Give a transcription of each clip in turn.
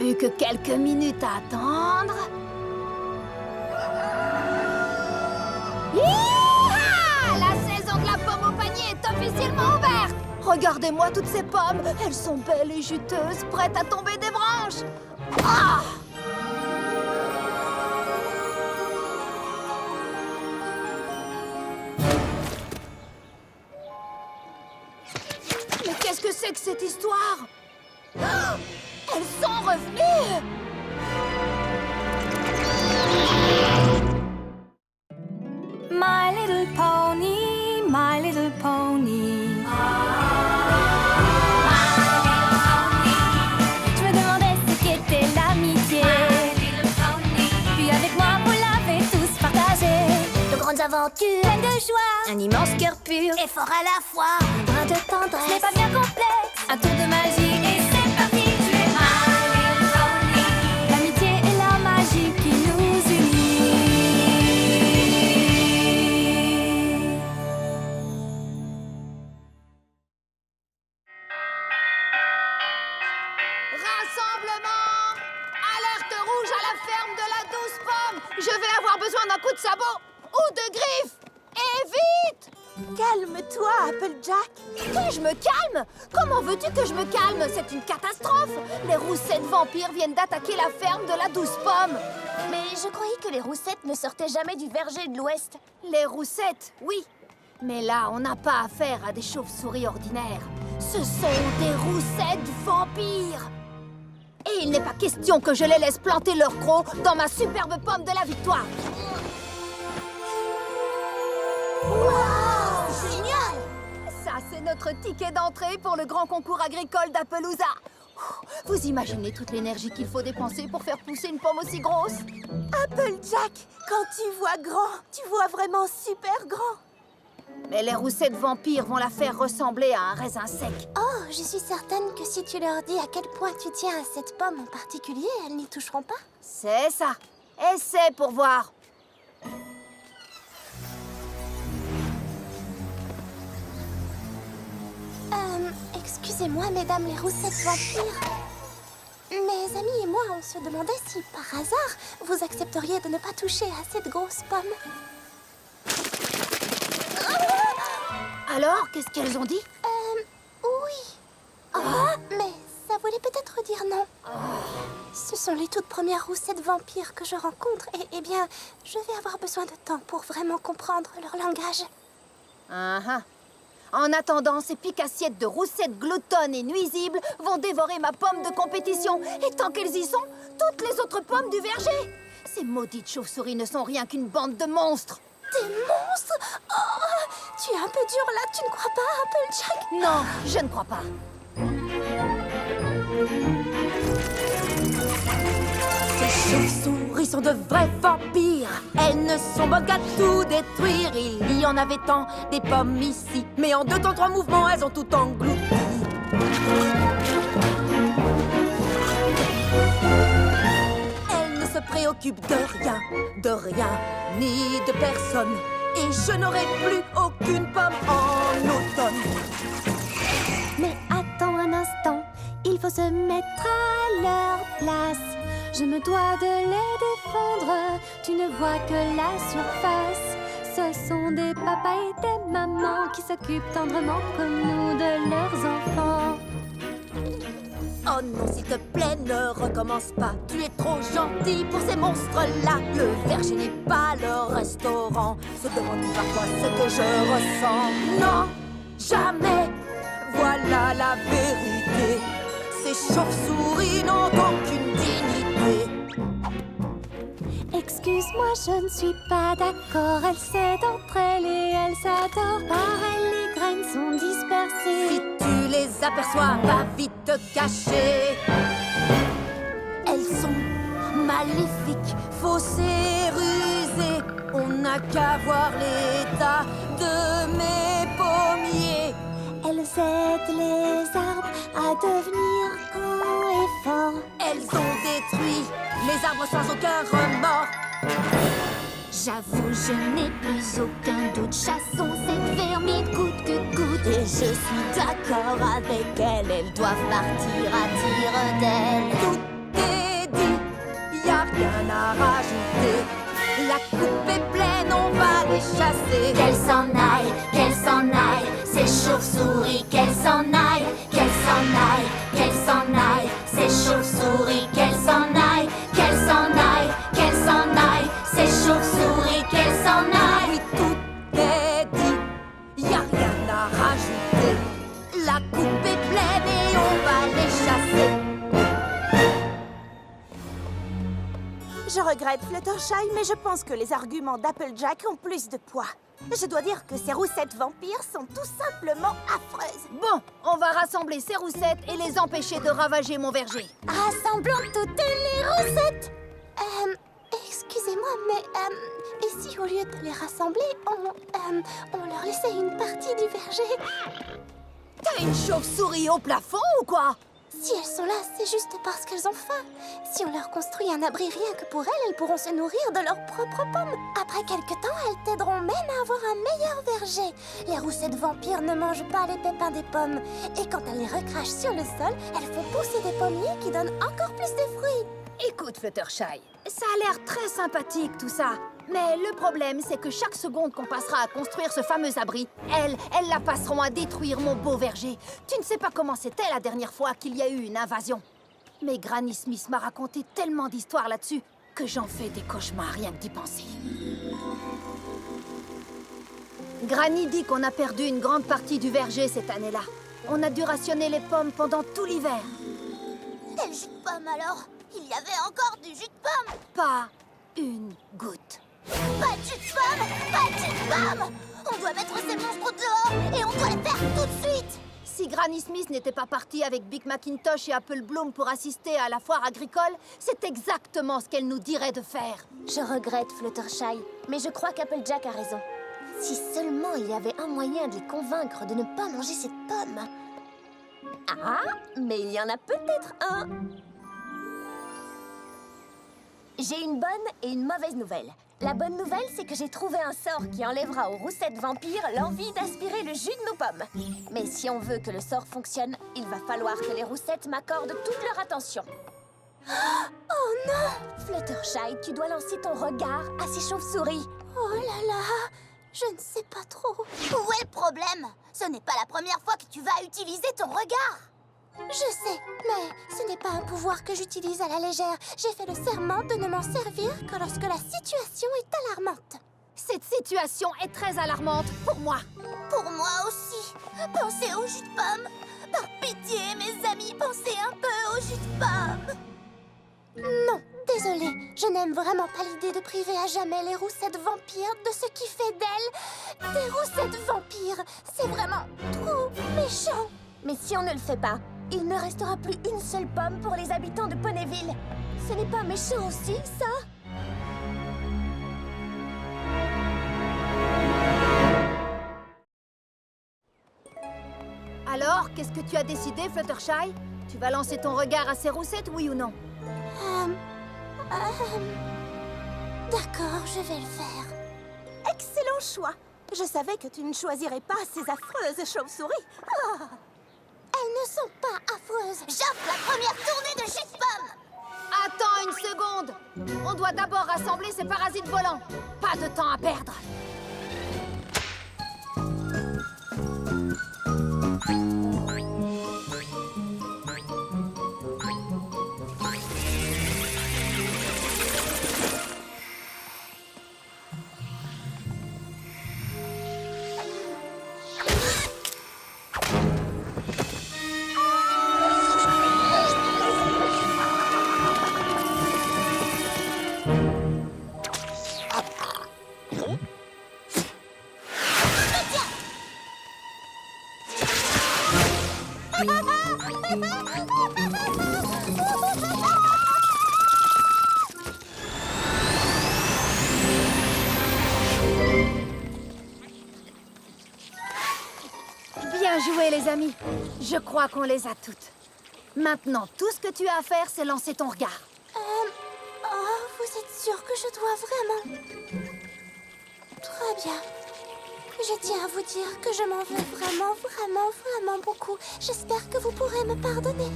Plus que quelques minutes à attendre. Hi-ha! La saison de la pomme au panier est officiellement ouverte! Regardez-moi toutes ces pommes. Elles sont belles et juteuses, prêtes à tomber des branches. Ah! Mais qu'est-ce que c'est que cette histoire? Oh! Elles sont revenues! My little pony, my little pony. Je me demandais ce qu'était l'amitié. Puis avec moi, vous l'avez tous partagé. De grandes aventures, Pleine de joie, un immense cœur pur, Et fort à la fois. un brin de ce n'est tendresse. pas bien complexe. Un tour de magie et c'est parti. Tu es my little pony. L'amitié et la magie qui nous unit. Rassemblement! Alerte rouge à la ferme de la douce pomme! Je vais avoir besoin d'un coup de sabot ou de griffes! Et vite! Calme-toi, Applejack! Que je me calme? Comment veux-tu que je me calme? C'est une catastrophe! Les roussettes vampires viennent d'attaquer la ferme de la douce pomme! Mais je croyais que les roussettes ne sortaient jamais du verger de l'Ouest. Les roussettes, oui. Mais là, on n'a pas affaire à des chauves-souris ordinaires. Ce sont des roussettes vampires! Et il n'est pas question que je les laisse planter leur croc dans ma superbe pomme de la victoire. Wow, génial! Ça, c'est notre ticket d'entrée pour le grand concours agricole d'Appaloosa. Vous imaginez toute l'énergie qu'il faut dépenser pour faire pousser une pomme aussi grosse? Applejack, quand tu vois grand, tu vois vraiment super grand. Mais les roussettes vampires vont la faire ressembler à un raisin sec. Oh, je suis certaine que si tu leur dis à quel point tu tiens à cette pomme en particulier, elles n'y toucheront pas. C'est ça. Essaie pour voir. Excusez-moi, mesdames les roussettes vampires. Mes amis et moi, on se demandait si, par hasard, vous accepteriez de ne pas toucher à cette grosse pomme. Alors, qu'est-ce qu'elles ont dit? Oui. Mais ça voulait peut-être dire non. Ce sont les toutes premières roussettes vampires que je rencontre et, eh bien, je vais avoir besoin de temps pour vraiment comprendre leur langage. En attendant, ces piques-assiettes de roussettes gloutonnes et nuisibles vont dévorer ma pomme de compétition. Et tant qu'elles y sont, toutes les autres pommes du verger. Ces maudites chauves-souris ne sont rien qu'une bande de monstres. Des monstres? Oh, tu es un peu dur là, tu ne crois pas, Applejack? Non, je ne crois pas. Ces chauves-souris sont de vrais vampires. Elles ne sont bonnes qu'à tout détruire. Il y en avait tant des pommes ici, mais en 2 temps 3 mouvements, elles ont tout englouti. Elles ne se préoccupent de rien, ni de personne. Et je n'aurai plus aucune pomme en automne. Mais attends un instant, il faut se mettre à leur place. Je me dois de les défendre, tu ne vois que la surface. Ce sont des papas et des mamans qui s'occupent tendrement comme nous de leurs enfants. Oh non, s'il te plaît, ne recommence pas. Tu es trop gentil pour ces monstres-là. Le verger n'est pas le restaurant. Se demande parfois ce que je ressens. Non, jamais. Voilà la vérité. Ces chauves-souris n'ont aucune dignité. Excuse-moi, je ne suis pas d'accord. Elles s'aident entre elles et elles s'adorent. Par elles, les graines sont dispersées. Si tu les aperçois, va vite te cacher. Elles sont maléfiques, fausses et rusées. On n'a qu'à voir l'état de mes pommiers. Elles aident les arbres à devenir grands et forts. Elles ont détruit les arbres sans aucun remords. J'avoue, je n'ai plus aucun doute. Chassons cette vermine coûte que coûte. Et je suis d'accord avec elles. Elles doivent partir à tire d'aile. Tout est rien à rajouter. La coupe est pleine, on va les chasser. Qu'elles s'en aillent, ces chauves-souris, qu'elles s'en aillent, qu'elles s'en aillent, qu'elles s'en aillent, ces chauves-souris, qu'elles s'en aillent, qu'elles s'en aillent, qu'elles s'en aillent, ces chauves-souris, qu'elles s'en aillent. Oui, tout est dit, y a rien à rajouter. La coupe est pleine et on va les chasser. Je regrette, Fluttershy, mais je pense que les arguments d'Applejack ont plus de poids. Je dois dire que ces roussettes vampires sont tout simplement affreuses. Bon, on va rassembler ces roussettes et les empêcher de ravager mon verger. Rassemblons toutes les roussettes. Excusez-moi, mais et si au lieu de les rassembler, on leur laissait une partie du verger? T'as une chauve-souris au plafond ou quoi? Si elles sont là, c'est juste parce qu'elles ont faim. Si on leur construit un abri rien que pour elles, elles pourront se nourrir de leurs propres pommes. Après quelque temps, elles t'aideront même à avoir un meilleur verger. Les roussettes vampires ne mangent pas les pépins des pommes. Et quand elles les recrachent sur le sol, elles font pousser des pommiers qui donnent encore plus de fruits. Écoute, Fluttershy, ça a l'air très sympathique tout ça. Mais le problème, c'est que chaque seconde qu'on passera à construire ce fameux abri, elles la passeront à détruire mon beau verger. Tu ne sais pas comment c'était la dernière fois qu'il y a eu une invasion. Mais Granny Smith m'a raconté tellement d'histoires là-dessus que j'en fais des cauchemars rien que d'y penser. Granny dit qu'on a perdu une grande partie du verger cette année-là. On a dû rationner les pommes pendant tout l'hiver. Quel jus de pomme alors? Il y avait encore du jus de pomme. Pas une goutte. Pas de jus de pomme! Pas de jus de pomme! On doit mettre ces monstres dehors et on doit les faire tout de suite! Si Granny Smith n'était pas partie avec Big Macintosh et Apple Bloom pour assister à la foire agricole, c'est exactement ce qu'elle nous dirait de faire. Je regrette, Fluttershy, mais je crois qu'Applejack a raison. Si seulement il y avait un moyen de les convaincre de ne pas manger cette pomme. Ah, mais il y en a peut-être un! J'ai une bonne et une mauvaise nouvelle. La bonne nouvelle, c'est que j'ai trouvé un sort qui enlèvera aux roussettes vampires l'envie d'aspirer le jus de nos pommes. Mais si on veut que le sort fonctionne, il va falloir que les roussettes m'accordent toute leur attention. Oh non! Fluttershy, tu dois lancer ton regard à ces chauves-souris. Oh là là! Je ne sais pas trop. Où est le problème? Ce n'est pas la première fois que tu vas utiliser ton regard. Je sais, mais ce n'est pas un pouvoir que j'utilise à la légère. J'ai fait le serment de ne m'en servir que lorsque la situation est alarmante. Cette situation est très alarmante pour moi. Pour moi aussi. Pensez au jus de pomme. Par pitié, mes amis, pensez un peu au jus de pomme. Non, désolée. Je n'aime vraiment pas l'idée de priver à jamais les roussettes vampires de ce qui fait d'elles des roussettes vampires. C'est vraiment trop méchant. Mais si on ne le fait pas, il ne restera plus une seule pomme pour les habitants de Ponyville. Ce n'est pas méchant aussi, ça? Alors, qu'est-ce que tu as décidé, Fluttershy? Tu vas lancer ton regard à ces roussettes, oui ou non? D'accord, je vais le faire. Excellent choix. Je savais que tu ne choisirais pas ces affreuses chauves-souris. Oh, elles ne sont pas affreuses. J'offre la première tournée de jus de pomme. Attends une seconde. On doit d'abord rassembler ces parasites volants. Pas de temps à perdre. Bien joué, les amis. Je crois qu'on les a toutes. Maintenant, tout ce que tu as à faire, c'est lancer ton regard. Oh, vous êtes sûr que je dois vraiment? Très bien. Je tiens à vous dire que je m'en veux vraiment beaucoup. J'espère que vous pourrez me pardonner.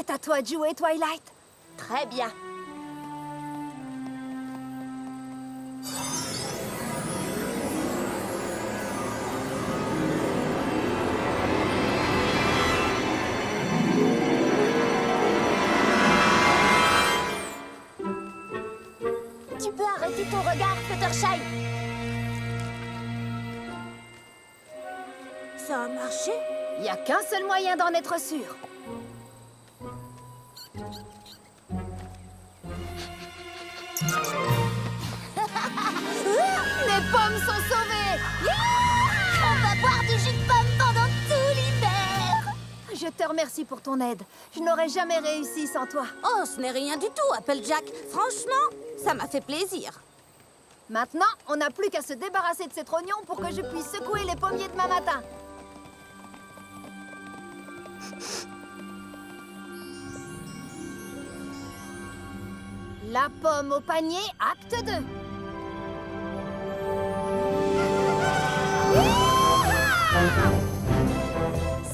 C'est à toi de jouer, Twilight. Très bien. Tu peux arrêter ton regard, Fluttershy. Ça a marché? Il n'y a qu'un seul moyen d'en être sûr. Les pommes sont sauvées! On va boire du jus de pomme pendant tout l'hiver. Je te remercie pour ton aide. Je n'aurais jamais réussi sans toi. Oh, ce n'est rien du tout, Applejack. Franchement, ça m'a fait plaisir. Maintenant, on n'a plus qu'à se débarrasser de ces trognons pour que je puisse secouer les pommiers demain matin. La pomme au panier, acte 2.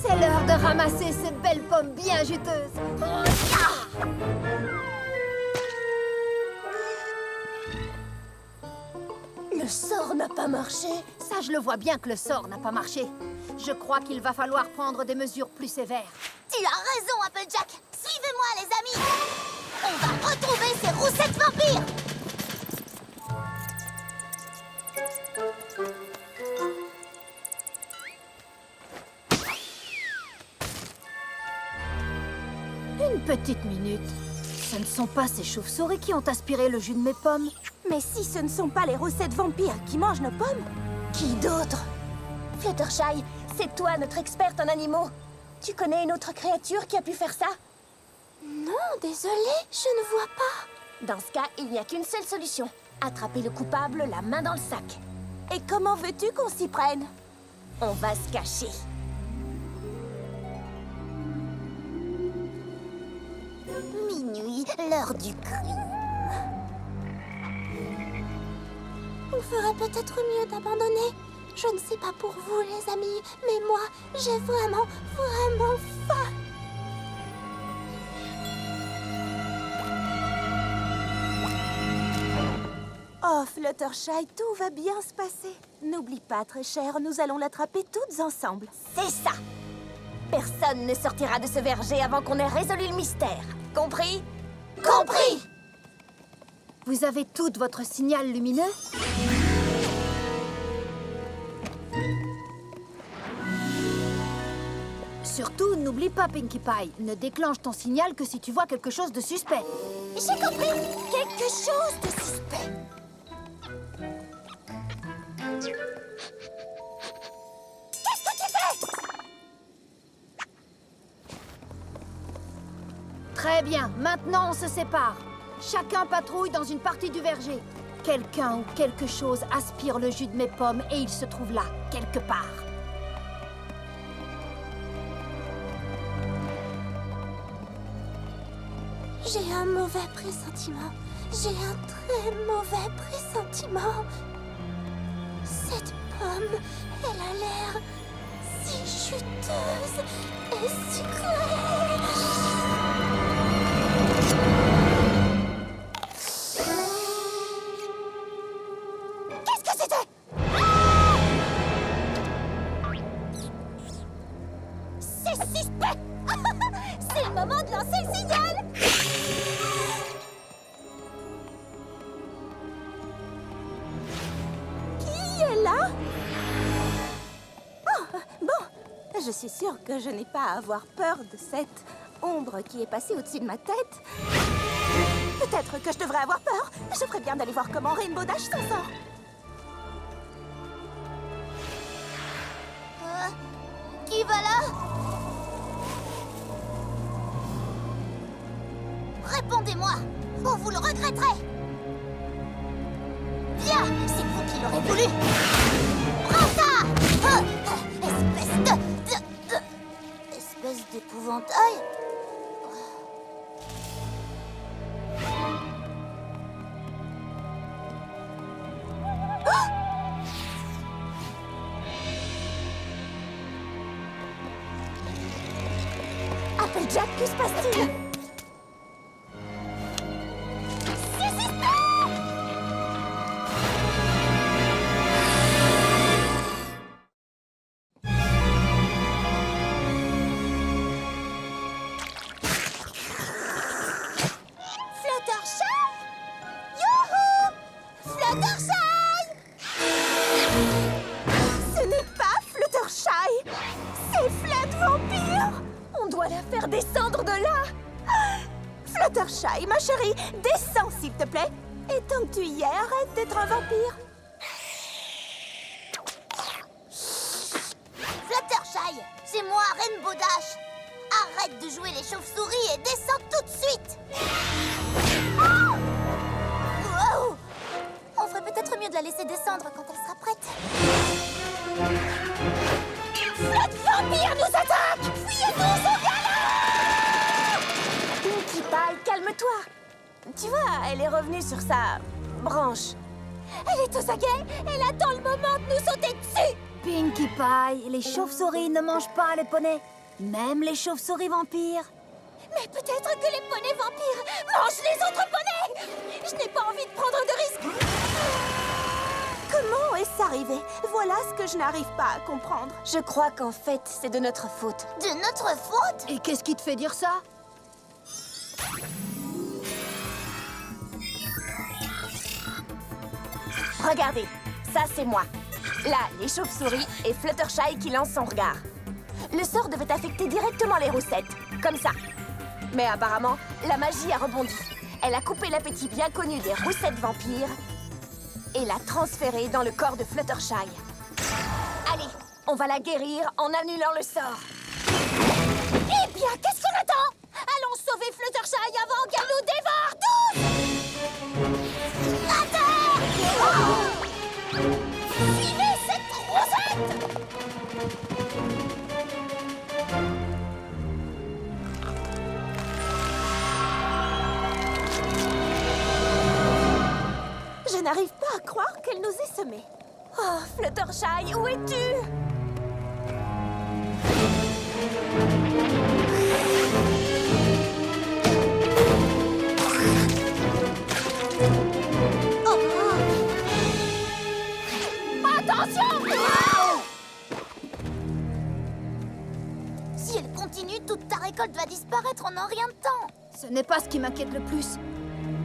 C'est l'heure de ramasser ces belles pommes bien juteuses. Oh, ya! Le sort n'a pas marché. Ça, je le vois bien que le sort n'a pas marché. Je crois qu'il va falloir prendre des mesures plus sévères. Tu as raison, Applejack. Suivez-moi, les amis. On va retrouver ces roussettes vampires. Une petite minute. Ce ne sont pas ces chauves-souris qui ont aspiré le jus de mes pommes. Mais si ce ne sont pas les roussettes vampires qui mangent nos pommes? Qui d'autre? Fluttershy, c'est toi notre experte en animaux. Tu connais une autre créature qui a pu faire ça? Non, désolée, je ne vois pas. Dans ce cas, il n'y a qu'une seule solution. Attraper le coupable la main dans le sac. Et comment veux-tu qu'on s'y prenne? On va se cacher. Minuit, l'heure du crime. On ferait peut-être mieux d'abandonner. Je ne sais pas pour vous, les amis, mais moi, j'ai vraiment faim. Oh, Fluttershy, tout va bien se passer. N'oublie pas, très cher, nous allons l'attraper toutes ensemble. C'est ça. Personne ne sortira de ce verger avant qu'on ait résolu le mystère. Compris? Compris! Vous avez toutes votre signal lumineux? Surtout, n'oublie pas, Pinkie Pie. Ne déclenche ton signal que si tu vois quelque chose de suspect. J'ai compris. Quelque chose de suspect. Qu'est-ce que tu fais? Très bien. Maintenant, on se sépare. Chacun patrouille dans une partie du verger. Quelqu'un ou quelque chose aspire le jus de mes pommes et il se trouve là, quelque part. J'ai un mauvais pressentiment. J'ai un très mauvais pressentiment. Cette pomme, elle a l'air si juteuse et sucrée. Qu'est-ce que c'était? C'est suspect. C'est le moment de lancer le signal. Là? Oh, bon, je suis sûre que je n'ai pas à avoir peur de cette ombre qui est passée au-dessus de ma tête. Peut-être que je devrais avoir peur. Je ferais bien d'aller voir comment Rainbow Dash s'en sort. Qui va là? Répondez-moi, ou vous le regretterez. Bien, c'est vous qui l'aurez voulu. Prends ça! Espèce d'épouvantail. Applejack, que se passe-t-il? Fluttershy! Youhou! Fluttershy! Ce n'est pas Fluttershy, c'est Flut Vampire. On doit la faire descendre de là. Fluttershy, ma chérie, descends s'il te plaît. Et tant que tu y es, arrête d'être un vampire. Fluttershy, c'est moi, Rainbow Dash. Arrête de jouer les chauves-souris et descends tout de suite. Wow! On ferait peut-être mieux de la laisser descendre quand elle sera prête. Flut Vampire nous attaque. Fuyez-nous au galop. Pinkie Pie, calme-toi. Tu vois, elle est revenue sur sa branche. Elle est aux aguets. Elle attend le moment de nous sauter dessus. Pinkie Pie, les chauves-souris ne mangent pas les poneys. Même les chauves-souris vampires. Mais peut-être que les poneys vampires mangent les autres poneys. Je n'ai pas envie de prendre de risques. Comment est-ce arrivé? Voilà ce que je n'arrive pas à comprendre. Je crois qu'en fait, c'est de notre faute. De notre faute? Et qu'est-ce qui te fait dire ça? Regardez, ça c'est moi. Là, les chauves-souris et Fluttershy qui lance son regard. Le sort devait affecter directement les roussettes, comme ça. Mais apparemment, la magie a rebondi. Elle a coupé l'appétit bien connu des roussettes vampires et l'a transféré dans le corps de Fluttershy. Allez, on va la guérir en annulant le sort. Eh bien, qu'est-ce qu'on attend? Allons sauver Fluttershy avant qu'elle nous dévore tous! À terre! Oh! Suivez cette rosette! Je n'arrive pas à croire qu'elle nous ait semés. Oh, Fluttershy, où es-tu? Si elle continue, toute ta récolte va disparaître en un rien de temps. Ce n'est pas ce qui m'inquiète le plus.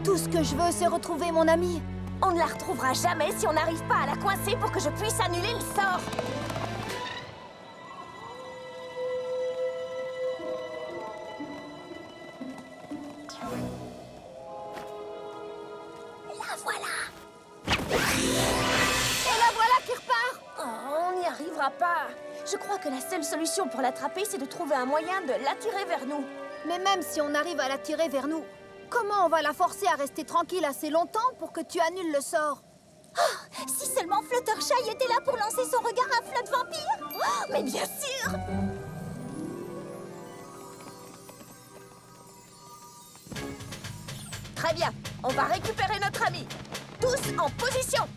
Tout ce que je veux, c'est retrouver mon amie. On ne la retrouvera jamais si on n'arrive pas à la coincer pour que je puisse annuler le sort. La voilà. Et la voilà qui repart. Oh, on n'y arrivera pas. Je crois que la seule solution pour l'attraper, c'est de trouver un moyen de l'attirer vers nous. Mais même si on arrive à la tirer vers nous, comment on va la forcer à rester tranquille assez longtemps pour que tu annules le sort? Si seulement Fluttershy était là pour lancer son regard à Flut Vampire. Oh, mais bien sûr. Très bien, on va récupérer notre ami. Tous en position.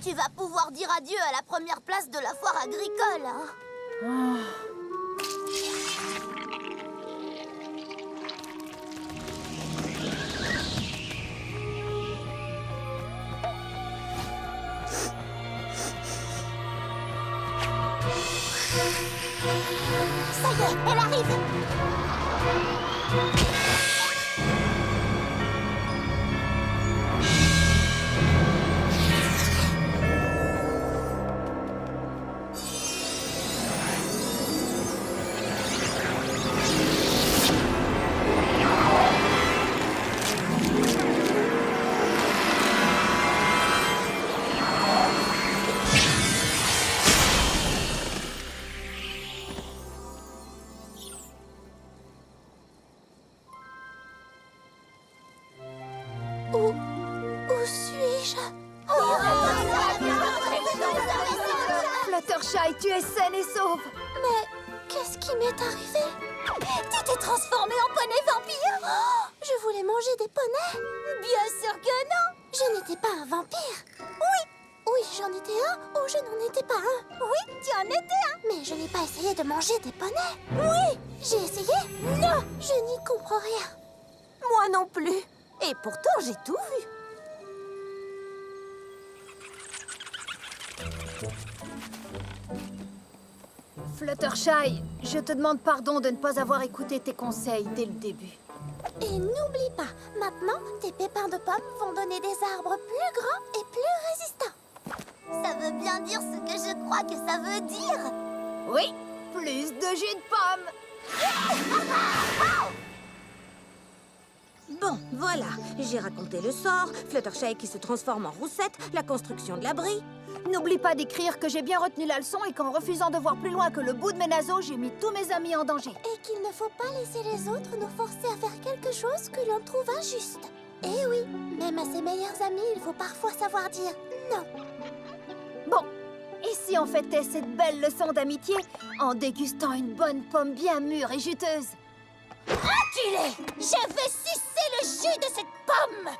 Tu vas pouvoir dire adieu à la première place de la foire agricole, hein? Ça y est, elle arrive! Où suis-je? Fluttershy, tu es saine et sauve. Mais qu'est-ce qui m'est arrivé? Tu t'es transformée en poney vampire? Oh, je voulais manger des poneys. Bien sûr que non! Je n'étais pas un vampire. Oui, si j'en étais un ou je n'en étais pas un. Oui, tu en étais un. Mais je n'ai pas essayé de manger des poneys. Oui, j'ai essayé. Non, je n'y comprends rien. Moi non plus. Et pourtant, j'ai tout vu. Fluttershy, je te demande pardon de ne pas avoir écouté tes conseils dès le début. Et n'oublie pas, maintenant, tes pépins de pommes vont donner des arbres plus grands et plus résistants. Ça veut bien dire ce que je crois que ça veut dire. Oui, plus de jus de pomme. Bon, voilà. J'ai raconté le sort, Fluttershy qui se transforme en roussette, la construction de l'abri. N'oublie pas d'écrire que j'ai bien retenu la leçon et qu'en refusant de voir plus loin que le bout de mes naseaux, j'ai mis tous mes amis en danger. Et qu'il ne faut pas laisser les autres nous forcer à faire quelque chose que l'on trouve injuste. Et oui, même à ses meilleurs amis, il faut parfois savoir dire non. Bon, et si on fêtait cette belle leçon d'amitié en dégustant une bonne pomme bien mûre et juteuse? Enculé! Je vais sucer le jus de cette pomme!